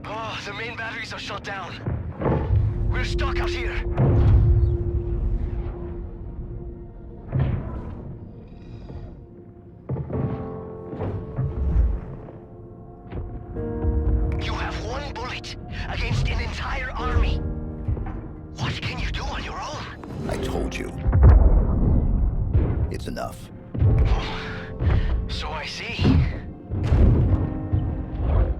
Oh, the main batteries are shut down. We're stuck out here. You have one bullet against an entire army. What can you do on your own? I told you. It's enough. So I see. No.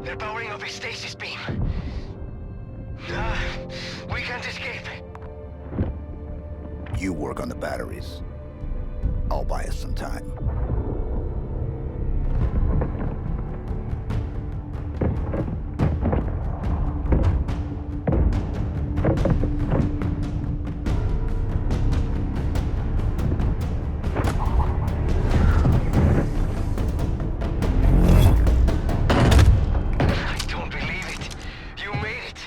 They're powering up a stasis beam. We can't escape. You work on the batteries. I'll buy us some time. I don't believe it. You made it.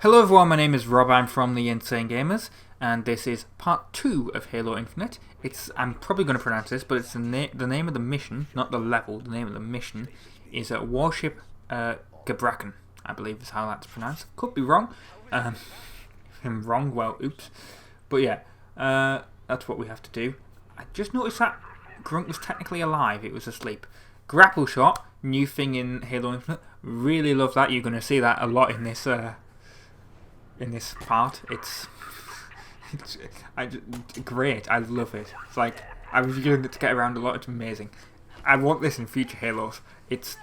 Hello everyone, my name is Rob, I'm from the Insane Gamers, and this is part 2 of Halo Infinite. I'm probably going to pronounce this, but it's the name of the mission, not the level, the name of the mission is Warship Gbraakon, I believe is how that's pronounced. Could be wrong. If I'm wrong, well, oops. But yeah, that's what we have to do. I just noticed that Grunt was technically alive, it was asleep. Grapple shot, new thing in Halo Infinite. Really love that, you're going to see that a lot in this part. It's great. I love it. It's like I was using it to get around a lot. It's amazing. I want this in future Halos. It's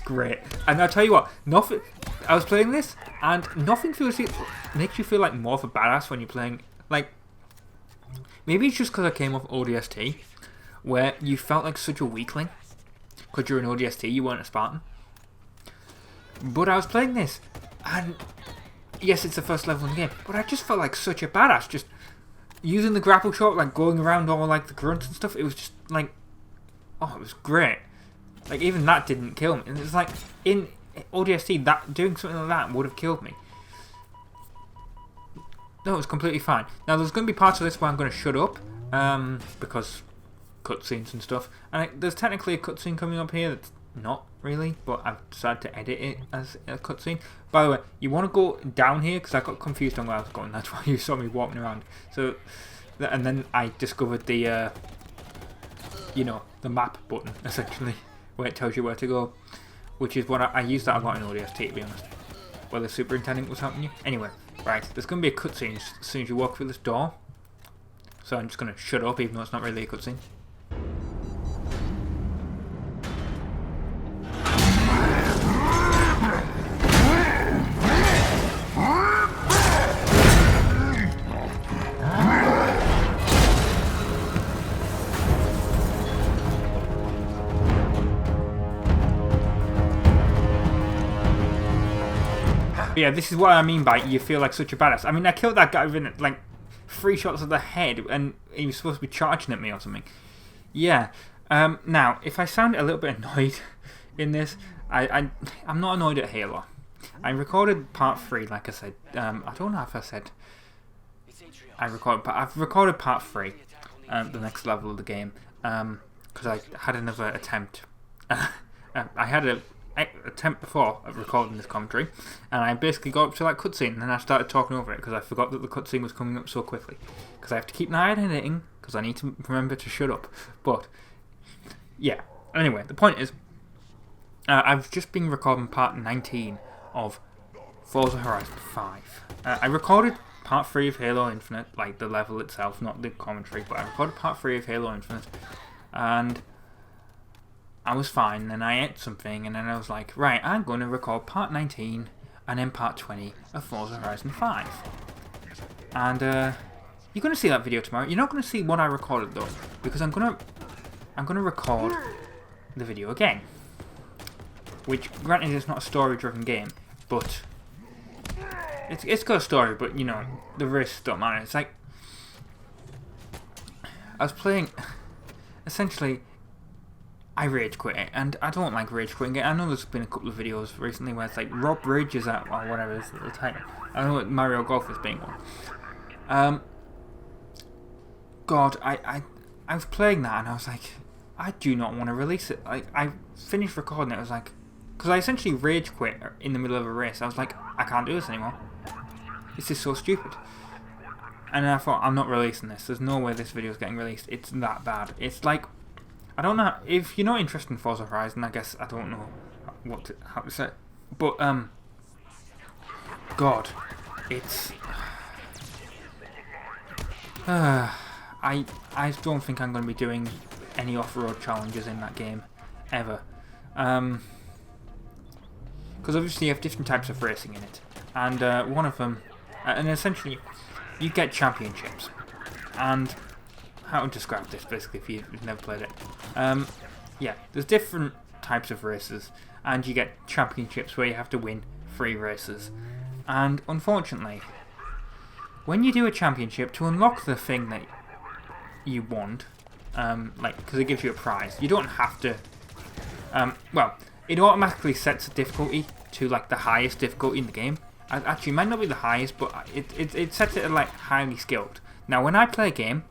great. And I'll tell you what, nothing. I was playing this, and nothing makes you feel like more of a badass when you're playing. Like maybe it's just because I came off ODST, where you felt like such a weakling because you're an ODST. You weren't a Spartan. But I was playing this, and yes, it's the first level in the game, but I just felt like such a badass, just using the grapple shot, like going around all like the grunts and stuff. It was just like, oh, it was great. Like even that didn't kill me. And it's like in ODST, that doing something like that would have killed me. No, it was completely fine. Now there's going to be parts of this where I'm going to shut up, because cutscenes and stuff. And there's technically a cutscene coming up here that's not really, but I've decided to edit it as a cutscene. By the way, you want to go down here because I got confused on where I was going. That's why you saw me walking around. So, and then I discovered the, the map button essentially, where it tells you where to go, which is what I used that a lot in ODST, to be honest. Where the superintendent was helping you. Anyway, right, there's going to be a cutscene as soon as you walk through this door. So I'm just going to shut up, even though it's not really a cutscene. Yeah, this is what I mean by you feel like such a badass. I mean, I killed that guy within like 3 shots of the head, and he was supposed to be charging at me or something. Yeah. Now, if I sound a little bit annoyed in this, I'm not annoyed at Halo. I recorded part 3, like I said. I don't know if I said I've recorded part 3, the next level of the game, because I had another attempt. I had an attempt before of recording this commentary, and I basically got up to that cutscene and then I started talking over it because I forgot that the cutscene was coming up so quickly, because I have to keep an eye on editing because I need to remember to shut up. But yeah, anyway, the point is I've just been recording part 19 of Forza Horizon 5. I recorded part 3 of Halo Infinite, like the level itself, not the commentary, but I recorded part 3 of Halo Infinite, and I was fine. Then I ate something, and then I was like, right, I'm going to record part 19 and then part 20 of Forza Horizon 5. And you're going to see that video tomorrow. You're not going to see what I recorded though, because I'm going to record the video again. Which, granted, is not a story-driven game, but it's got a story. But you know, the risks don't matter. It's like I was playing. Essentially, I rage quit it, and I don't like rage quitting it. I know there's been a couple of videos recently where it's like Rob rages at or whatever is the title. I know Mario Golf has been one. God, I was playing that and I was like, I do not want to release it. I finished recording it. I was like, because I essentially rage quit in the middle of a race. I was like, I can't do this anymore. This is so stupid. And then I thought, I'm not releasing this. There's no way this video is getting released. It's that bad. It's like, I don't know. If you're not interested in Forza Horizon, I guess I don't know how to say it. But, God, it's... I don't think I'm going to be doing any off-road challenges in that game, ever. Because obviously you have different types of racing in it. And one of them... and essentially, you get championships. And how to describe this, basically, if you've never played it. Yeah, there's different types of races. And you get championships where you have to win 3 races. And unfortunately, when you do a championship, to unlock the thing that you want, like, because it gives you a prize, you don't have to, well, it automatically sets a difficulty to, like, the highest difficulty in the game. Actually, it might not be the highest, but it sets it at, like, highly skilled. Now, when I play a game,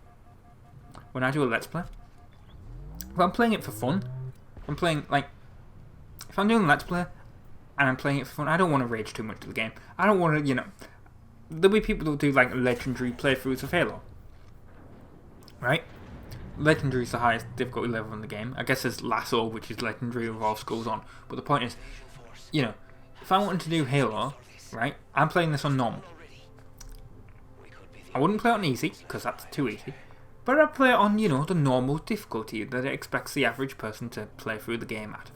when I do a Let's Play, if I'm playing it for fun, I'm playing, like, if I'm doing a Let's Play, and I'm playing it for fun, I don't want to rage too much to the game. I don't want to, you know, there'll be people that do, like, legendary playthroughs of Halo. Right? Legendary is the highest difficulty level in the game. I guess there's Lasso, which is legendary with all schools on. But the point is, you know, if I wanted to do Halo, right, I'm playing this on normal. I wouldn't play it on easy, because that's too easy. But I'd play it on, you know, the normal difficulty that it expects the average person to play through the game at.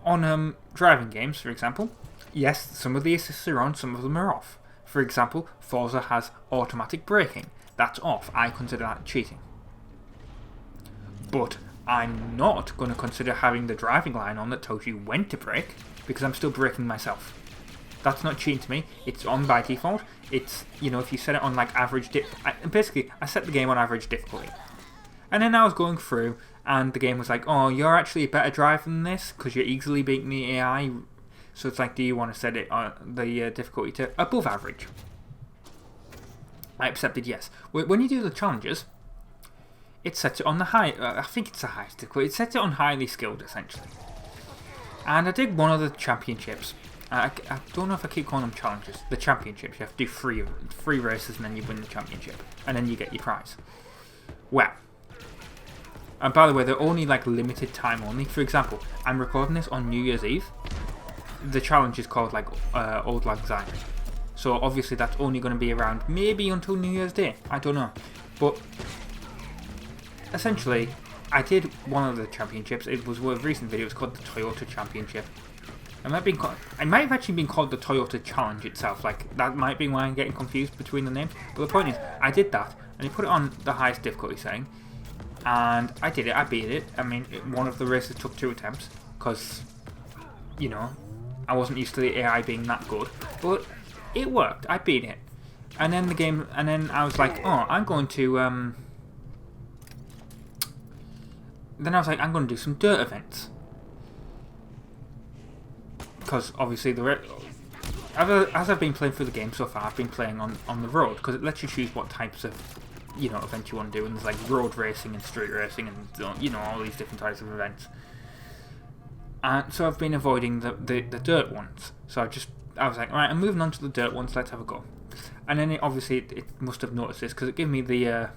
On driving games, for example, yes, some of the assists are on, some of them are off. For example, Forza has automatic braking. That's off. I consider that cheating. But I'm not going to consider having the driving line on that tells you when to brake, because I'm still braking myself. That's not cheating to me. It's on by default. It's, you know, if you set it on, like, average basically, I set the game on average difficulty. And then I was going through, and the game was like, oh, you're actually a better driver than this, because you're easily beating the AI. So it's like, do you want to set it on the difficulty to above average? I accepted yes. When you do the challenges, it sets it on the high. I think it's the highest difficulty. It sets it on highly skilled, essentially. And I did one of the championships. I don't know if I keep calling them challenges. The championships. You have to do three races, and then you win the championship, and then you get your prize. Well, and by the way, they're only, like, limited time only. For example, I'm recording this on New Year's Eve. The challenge is called, like, Old Lang Syne. So obviously that's only going to be around maybe until New Year's Day. I don't know. But essentially, I did one of the championships. It was a recent video. It's called the Toyota Championship. It might have actually been called the Toyota Challenge itself. Like, that might be why I'm getting confused between the names. But the point is, I did that, and I put it on the highest difficulty setting. And I did it. I beat it. I mean, one of the races took 2 attempts. Because, you know, I wasn't used to the AI being that good. But it worked. I beat it. And then the game, and then I was like, oh, I'm going to, then I was like, I'm going to do some dirt events. Because obviously, as I've been playing through the game so far, I've been playing on the road. Because it lets you choose what types of, you know, events you want to do. And there's like road racing and street racing and, you know, all these different types of events. And so I've been avoiding the dirt ones. So I was like, alright, I'm moving on to the dirt ones, let's have a go. And then it must have noticed this, because it gave me this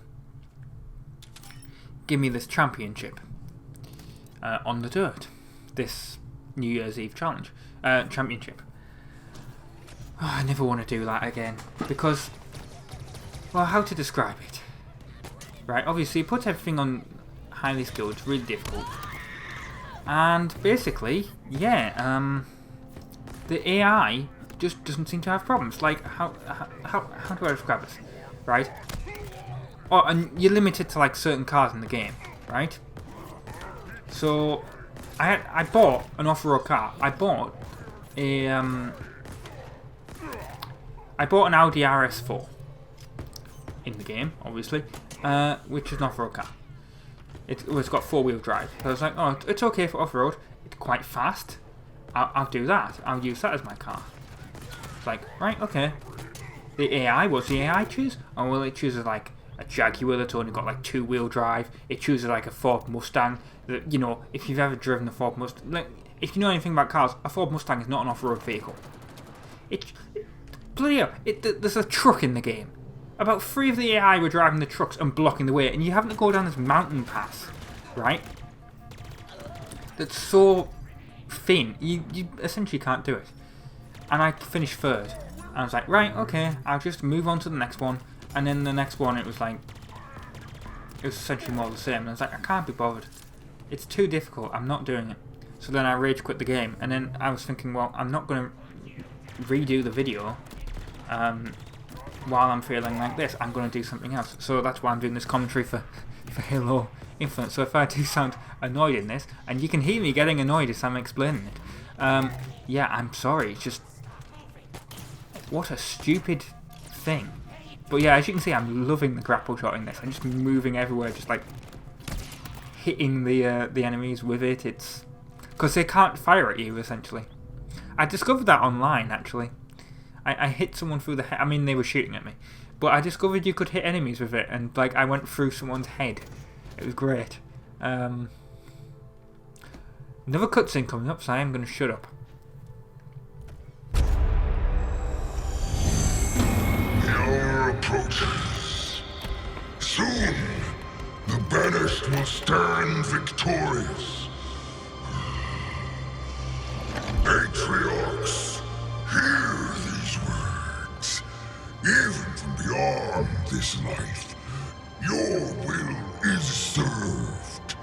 championship on the dirt. This New Year's Eve challenge. Championship. Oh, I never want to do that again. Because, well, how to describe it? Right, obviously it puts everything on highly skilled, it's really difficult. And basically, yeah, the AI just doesn't seem to have problems. Like, how do I describe this? Right? Oh, and you're limited to, like, certain cars in the game, right? So, I bought an off-road car. I bought an Audi RS4 in the game, obviously, which is an off-road car. It's got 4-wheel drive. So I was like, oh, it's okay for off-road. It's quite fast. I'll do that. I'll use that as my car. It's like, right, okay. the AI, what's the AI choose? Oh, well, it chooses like a Jaguar that's only got like 2-wheel drive. It chooses like a Ford Mustang. That, you know, if you've ever driven a Ford Mustang, like, if you know anything about cars, a Ford Mustang is not an off-road vehicle. Bloody hell, there's a truck in the game. About 3 of the AI were driving the trucks and blocking the way, and you having to go down this mountain pass, right? That's so thin, you essentially can't do it. And I finished third. And I was like, right, okay, I'll just move on to the next one. And then the next one, it was essentially more the same. And I was like, I can't be bothered. It's too difficult, I'm not doing it. So then I rage quit the game. And then I was thinking, well, I'm not going to redo the video while I'm feeling like this. I'm going to do something else. So that's why I'm doing this commentary for Halo Infinite. So if I do sound annoyed in this, and you can hear me getting annoyed as I'm explaining it, yeah, I'm sorry. It's just, what a stupid thing. But yeah, as you can see, I'm loving the grapple shot in this. I'm just moving everywhere, just like hitting the enemies with it. It's because they can't fire at you, essentially. I discovered that online, actually. I hit someone through the head. I mean, they were shooting at me, but I discovered you could hit enemies with it, and like I went through someone's head. It was great. Another cutscene coming up, so I am going to shut up. Approaches. Soon, the Banished will stand victorious. Patriarchs, hear these words. Even from beyond this life, your will is served.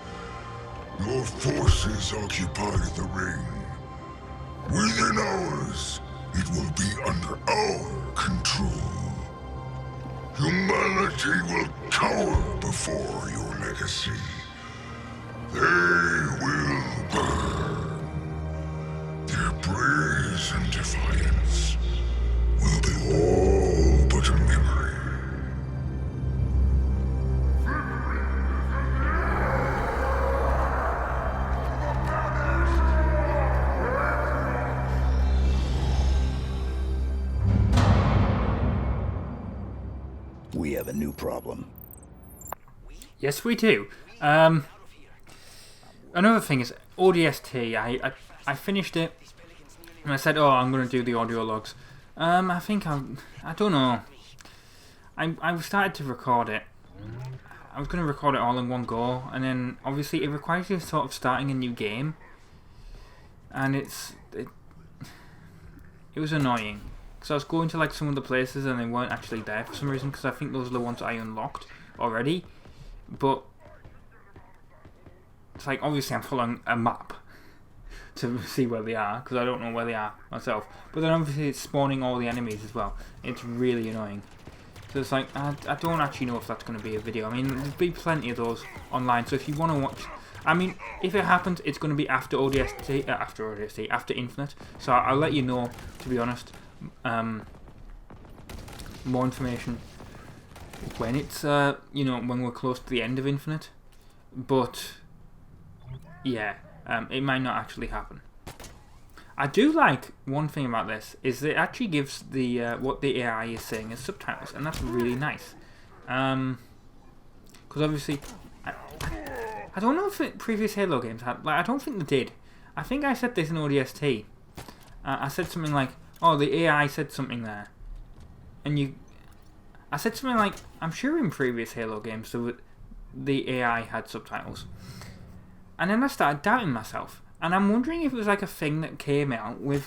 Your forces occupy the ring. Within hours, it will be under our control. Humanity will cower before your legacy. They will burn. Their praise and defiance will be all but a memory. We have a new problem. Yes, we do. Another thing is ODST. I finished it, and I said, "Oh, I'm going to do the audio logs." I think I don't know. I started to record it. I was going to record it all in one go, and then obviously it requires you sort of starting a new game, and it was annoying. Because I was going to like some of the places and they weren't actually there for some reason, because I think those are the ones I unlocked already. But it's like, obviously I'm following a map to see where they are, because I don't know where they are myself. But then obviously it's spawning all the enemies as well. It's really annoying. So it's like, I don't actually know if that's going to be a video. I mean, there'll be plenty of those online, so if you want to watch... I mean, if it happens, it's going to be after ODST, after Infinite. So I'll let you know, to be honest. More information when it's you know, when we're close to the end of Infinite, but yeah, it might not actually happen. I do like one thing about this is that it actually gives the what the AI is saying as subtitles, and that's really nice. Because obviously I don't know if previous Halo games had, like, I don't think they did. I think I said this in ODST. I said something like, oh, the AI said something there. And I said something like, I'm sure in previous Halo games the AI had subtitles. And then I started doubting myself. And I'm wondering if it was like a thing that came out with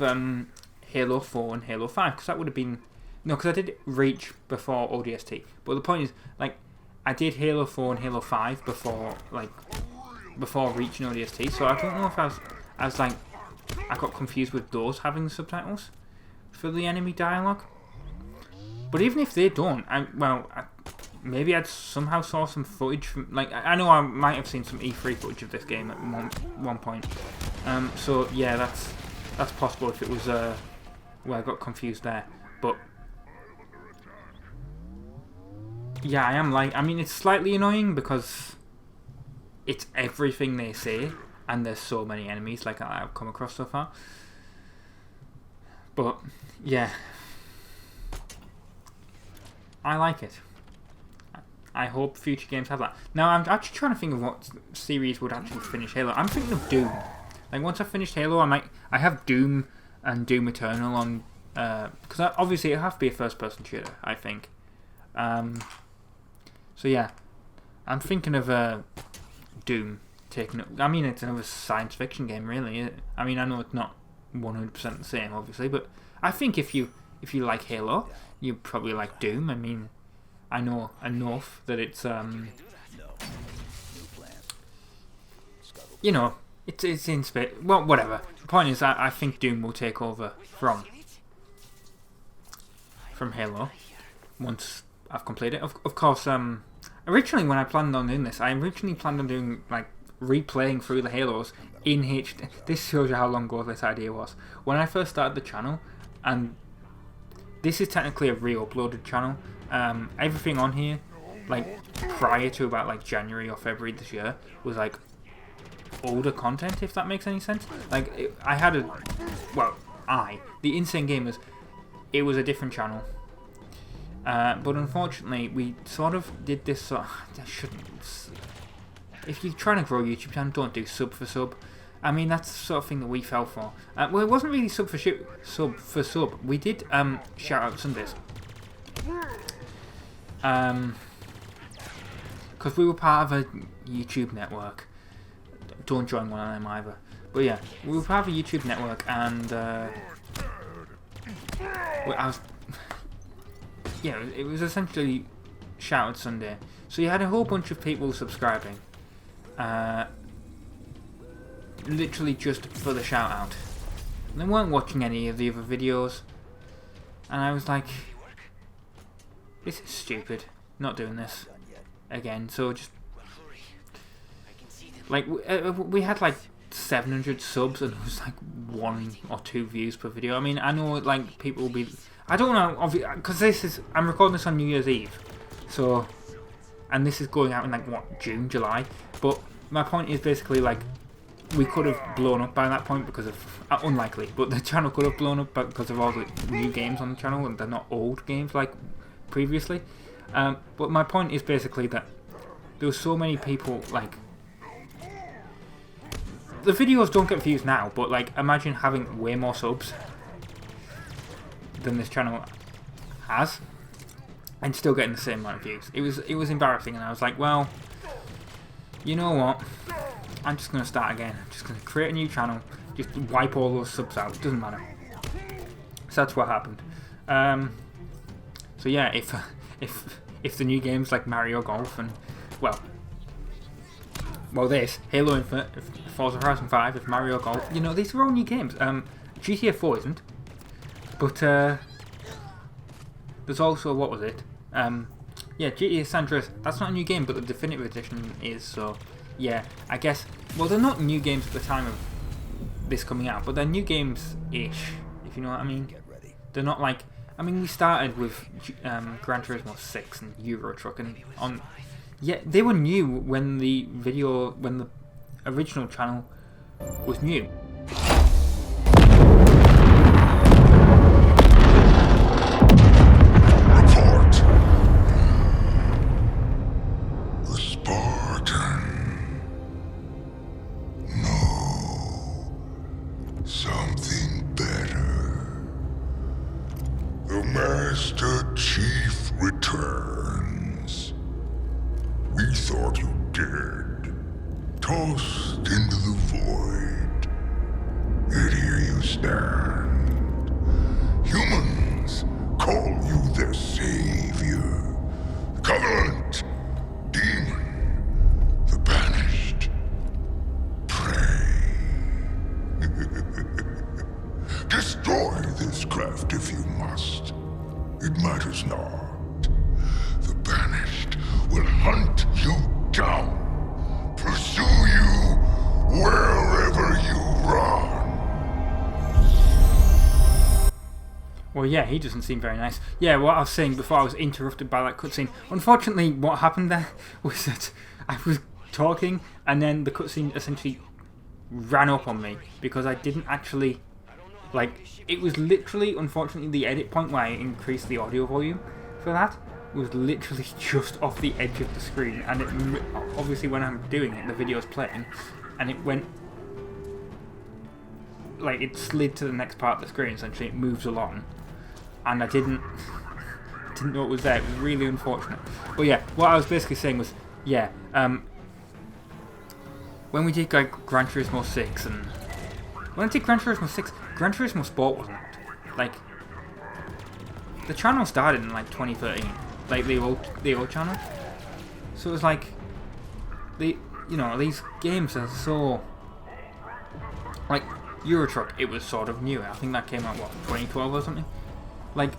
Halo 4 and Halo 5. Because that would have been... No, because I did Reach before ODST. But the point is, like, I did Halo 4 and Halo 5 before Reach and ODST. So I don't know if I was like... I got confused with those having the subtitles for the enemy dialogue. But even if they don't, maybe I'd somehow saw some footage from, like, I know I might have seen some E3 footage of this game at one point. So yeah, that's possible if it was where I got confused there. But yeah, I mean, it's slightly annoying because it's everything they say, and there's so many enemies like I've come across so far. But yeah, I like it. I hope future games have that. Now, I'm actually trying to think of what series would actually finish Halo. I'm thinking of Doom. Like, once I've finished Halo, I have Doom and Doom Eternal on, because obviously it has to be a first-person shooter, I think. So yeah, I'm thinking of Doom taking up. I mean, it's another science fiction game, really. I mean, I know it's not 100% the same, obviously, but I think if you like Halo, you probably like Doom. I mean, I know enough that it's you know, it's in space. Well, whatever. The point is, I think Doom will take over from Halo once I've completed it. Of course, originally when I planned on doing this, I originally planned on doing like replaying through the Halos in HD. This shows you how long ago this idea was. When I first started the channel, and this is technically a re-uploaded channel. Everything on here, like prior to about like January or February this year, was like older content, if that makes any sense. Like I had the Insane Gamers, it was a different channel. But unfortunately, we sort of did this. I shouldn't. If you're trying to grow a YouTube channel, don't do sub for sub. I mean, that's the sort of thing that we fell for. Well, it wasn't really sub for sub. We did shout out Sundays. Because we were part of a YouTube network. Don't join one of them either. But yeah, we were part of a YouTube network, and it was essentially Shout Out Sunday. So you had a whole bunch of people subscribing, literally just for the shout out. And they weren't watching any of the other videos, and I was like, this is stupid, not doing this again. So just like we had like 700 subs and it was like 1 or 2 views per video. I mean, I know like people will be, I don't know, because I'm recording this on New Year's Eve, so, and this is going out in like what, June, July. But my point is basically like, we could have blown up by that point because of, unlikely, but the channel could have blown up because of all the new games on the channel, and they're not old games like previously. But my point is basically that there were so many people, like, the videos don't get views now, but like, imagine having way more subs than this channel has and still getting the same amount of views. It was embarrassing, and I was like, well, you know what, I'm just going to start again. I'm just going to create a new channel, just wipe all those subs out, it doesn't matter. So that's what happened. So yeah, if the new games like Mario Golf and this Halo Infinite, Forza Horizon 5, if Mario Golf, you know, these are all new games. GTA 4 isn't, but there's also, what was it? GTA San Andreas. That's not a new game, but the definitive edition is. So yeah, I guess. Well, they're not new games at the time of this coming out, but they're new games-ish, if you know what I mean. They're not like, I mean, we started with Gran Turismo 6 and Euro Truck, and on, yeah, they were new when the original channel was new. Report. The Spartan. No. Something better. The Master Chief returns. We thought you dead, tossed into the void. Yet here you stand. Humans call you their savior. Covenant, demon, the Banished, prey. Destroy this craft if you must. It matters not. The Banished will hunt you down, pursue you wherever you run. Well, yeah, he doesn't seem very nice. Yeah, what I was saying before I was interrupted by that cutscene. Unfortunately, what happened there was that I was talking, and then the cutscene essentially ran up on me because I didn't actually, like, it was literally, unfortunately, the edit point where I increased the audio volume for that, was literally just off the edge of the screen, and it obviously when I'm doing it, the video's playing, and it went like it slid to the next part of the screen. Essentially, it moves along, and I didn't know it was there. It was really unfortunate. But yeah, what I was basically saying was, yeah, when we did Gran Turismo 6, and when I did Gran Turismo 6, Gran Turismo Sport wasn't out. Like, the channel started in like 2013, like the old channel. So it was like, these games are so, like Euro Truck. It was sort of new. I think that came out 2012 or something. Like,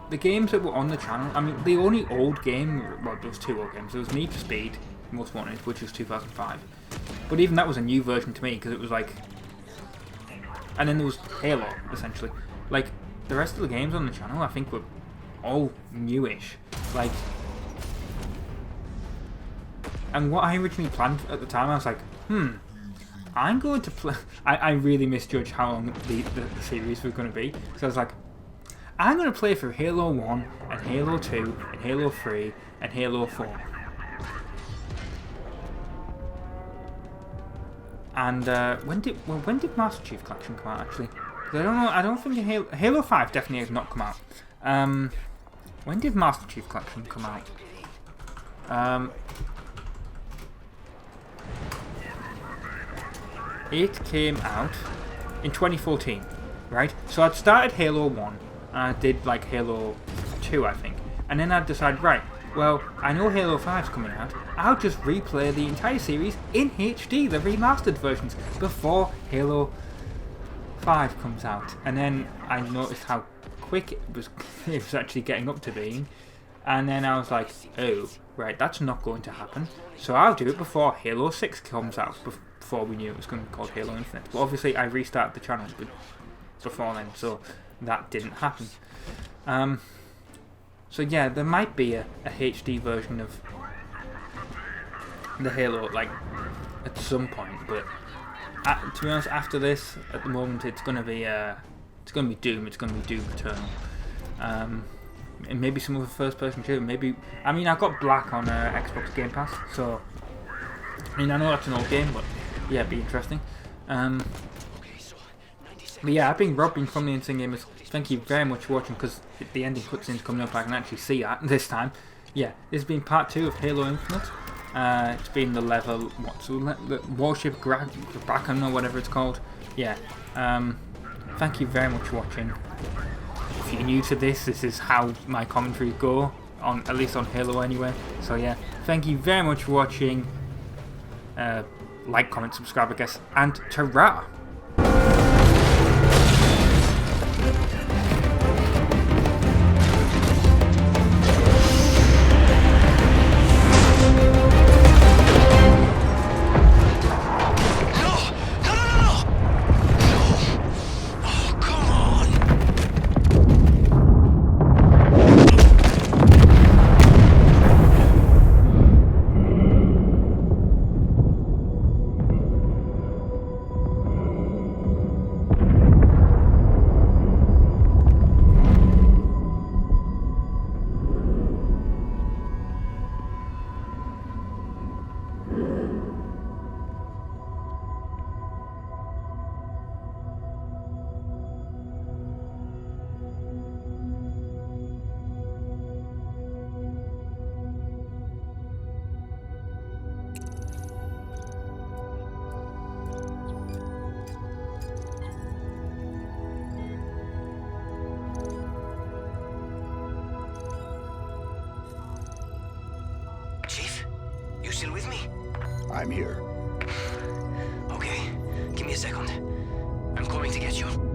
the games that were on the channel. I mean, the only old game, well, there was 2 old games. There was Need for Speed, Most Wanted, which was 2005. But even that was a new version to me because it was like, and then there was Halo, essentially. Like, the rest of the games on the channel, I think, were all newish. Like, and what I originally planned at the time, I was like, I'm going to play. I really misjudged how long the series was going to be. So I was like, I'm going to play through Halo 1 and Halo 2 and Halo 3 and Halo 4. And when did Master Chief Collection come out, actually? 'Cause I don't know. I don't think Halo 5 definitely has not come out. When did Master Chief Collection come out? It came out in 2014, right? So I'd started Halo 1, and I did like Halo 2, I think. And then I'd decided, right, well, I know Halo 5's coming out, I'll just replay the entire series in HD, the remastered versions, before Halo 5 comes out. And then I noticed how quick it was actually getting up to being. And then I was like, oh, right, that's not going to happen. So I'll do it before Halo 6 comes out, before we knew it was going to be called Halo Infinite. But obviously I restarted the channel before then, so that didn't happen. So yeah, there might be a HD version of the Halo, like, at some point, but to be honest, after this, at the moment, it's going to be Doom. It's going to be Doom Eternal. And maybe some other first-person shooter. Maybe, I mean, I've got Black on Xbox Game Pass, so I mean, I know that's an old game, but yeah, it'd be interesting. But yeah, I've been Rob from the Insane Gamers. Thank you very much for watching, because the ending cutscene's coming up. I can actually see that this time. Yeah, this has been part 2 of Halo Infinite. It's been the level, the Warship Gbraakon or whatever it's called. Yeah. Thank you very much for watching. If you're new to this is how my commentaries go, at least on Halo anyway. So yeah, thank you very much for watching. Like, comment, subscribe, I guess, and ta-ra! Chief, you still with me? I'm here. Okay, give me a second. I'm coming to get you.